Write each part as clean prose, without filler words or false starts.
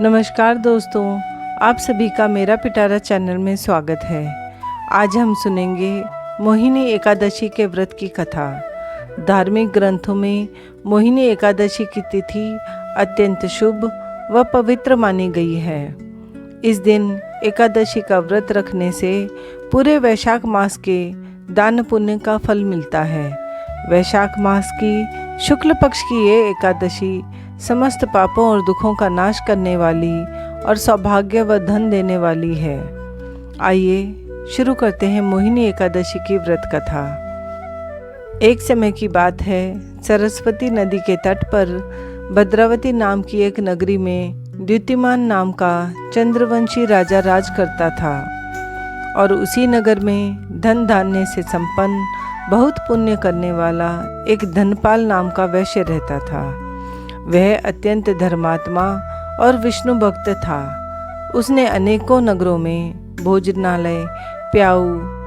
नमस्कार दोस्तों, आप सभी का मेरा पिटारा चैनल में स्वागत है। आज हम सुनेंगे मोहिनी एकादशी के व्रत की कथा। धार्मिक ग्रंथों में मोहिनी एकादशी की तिथि अत्यंत शुभ व पवित्र मानी गई है। इस दिन एकादशी का व्रत रखने से पूरे वैशाख मास के दान पुण्य का फल मिलता है। वैशाख मास की शुक्ल पक्ष की ये एकादशी समस्त पापों और दुखों का नाश करने वाली और सौभाग्य व धन देने वाली है। आइए शुरू करते हैं मोहिनी एकादशी की व्रत कथा। एक समय की बात है, सरस्वती नदी के तट पर भद्रावती नाम की एक नगरी में द्युतिमान नाम का चंद्रवंशी राजा राज करता था और उसी नगर में धन धान्य से संपन्न बहुत पुण्य करने वाला एक धनपाल नाम का वैश्य रहता था। वह अत्यंत धर्मात्मा और विष्णु भक्त था। उसने अनेकों नगरों में भोजनालय, प्याऊ,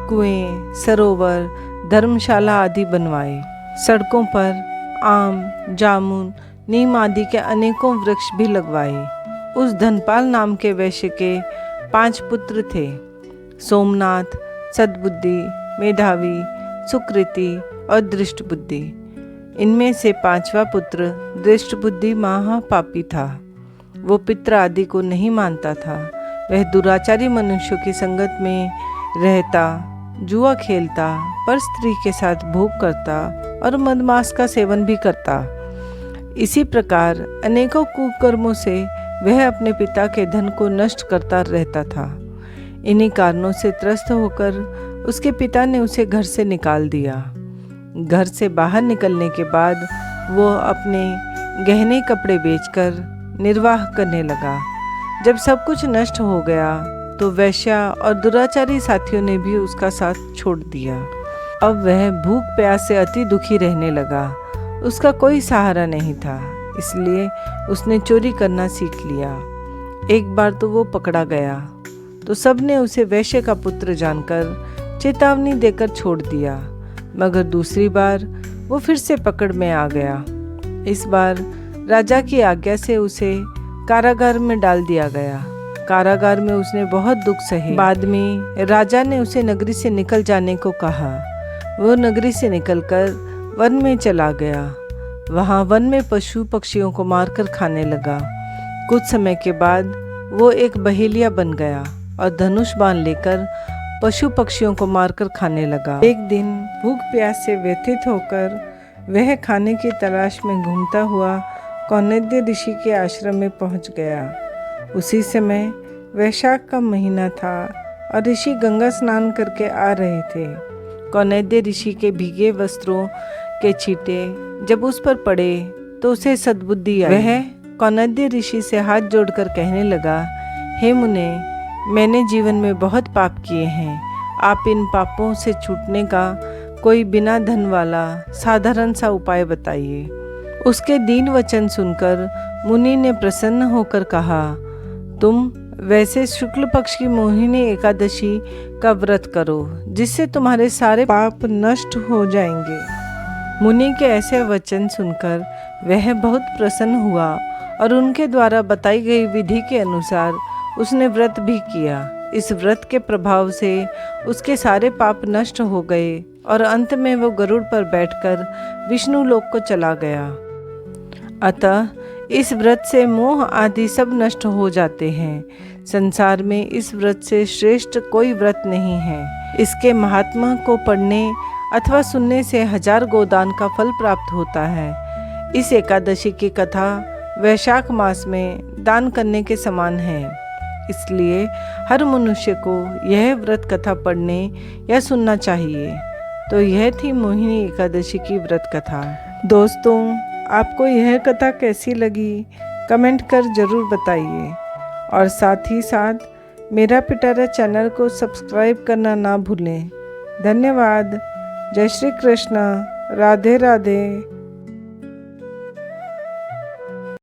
कुएं, सरोवर, धर्मशाला आदि बनवाए। सड़कों पर आम, जामुन, नीम आदि के अनेकों वृक्ष भी लगवाए। उस धनपाल नाम के वैश्य के 5 पुत्र थे, सोमनाथ, सद्बुद्धि, मेधावी, सुकृति और दृष्टबुद्धि। इनमें से 5वां पुत्र दृष्टबुद्धि महापापी था। वो पितृ आदि को नहीं मानता था। वह दुराचारी मनुष्यों की संगत में रहता, जुआ खेलता, पर स्त्री के साथ भोग करता और मदमांस का सेवन भी करता। इसी प्रकार अनेकों कुकर्मों से वह अपने पिता के धन को नष्ट करता रहता था। इन्हीं कारणों से त्रस्त होकर उसके पिता ने उसे घर से निकाल दिया। घर से बाहर निकलने के बाद वो अपने गहने कपड़े बेचकर निर्वाह करने लगा। जब सब कुछ नष्ट हो गया तो वैश्या और दुराचारी साथियों ने भी उसका साथ छोड़ दिया। अब वह भूख प्यास से अति दुखी रहने लगा। उसका कोई सहारा नहीं था, इसलिए उसने चोरी करना सीख लिया। एक बार तो वो पकड़ा गया तो सबने उसे वैश्य का पुत्र जानकर चेतावनी देकर छोड़ दिया, मगर दूसरी बार वो फिर से पकड़ में आ गया। इस बार राजा की आज्ञा से उसे कारागार में डाल दिया गया। कारागार में उसने बहुत दुख सहे। बाद में राजा ने उसे नगरी से निकल जाने को कहा। वो नगरी से निकलकर वन में चला गया। वहाँ वन में पशु पक्षियों को मारकर खाने लगा। कुछ समय के बाद वो एक बहेलिया बन गया और धनुष बाण लेकर पशु पक्षियों को मारकर खाने लगा। एक दिन भूख प्यास से व्यथित होकर वह खाने की तलाश में घूमता हुआ कौंडिन्य ऋषि के आश्रम में पहुंच गया। उसी समय वैशाख का महीना था और ऋषि गंगा स्नान करके आ रहे थे। कौंडिन्य ऋषि के भीगे वस्त्रों के छींटे जब उस पर पड़े तो उसे सद्बुद्धि आई। वह कौंडिन्य ऋषि से हाथ जोड़कर कहने लगा, हे मुने, मैंने जीवन में बहुत पाप किए हैं। आप इन पापों से छूटने का कोई बिना धन वाला साधारण सा उपाय बताइए। उसके दीन वचन सुनकर मुनि ने प्रसन्न होकर कहा, तुम वैसे शुक्ल पक्ष की मोहिनी एकादशी का व्रत करो, जिससे तुम्हारे सारे पाप नष्ट हो जाएंगे। मुनि के ऐसे वचन सुनकर वह बहुत प्रसन्न हुआ और उनके द्वारा बताई गई विधि के अनुसार उसने व्रत भी किया। इस व्रत के प्रभाव से उसके सारे पाप नष्ट हो गए और अंत में वो गरुड़ पर बैठकर विष्णु लोक को चला गया। अतः इस व्रत से मोह आदि सब नष्ट हो जाते हैं। संसार में इस व्रत से श्रेष्ठ कोई व्रत नहीं है। इसके महात्मा को पढ़ने अथवा सुनने से 1000 गोदान का फल प्राप्त होता है। इस एकादशी की कथा वैशाख मास में दान करने के समान है। इसलिए हर मनुष्य को यह व्रत कथा पढ़ने या सुनना चाहिए। तो यह थी मोहिनी एकादशी की व्रत कथा। दोस्तों, आपको यह कथा कैसी लगी कमेंट कर ज़रूर बताइए और साथ ही साथ मेरा पिटारा चैनल को सब्सक्राइब करना ना भूलें। धन्यवाद। जय श्री कृष्ण। राधे राधे।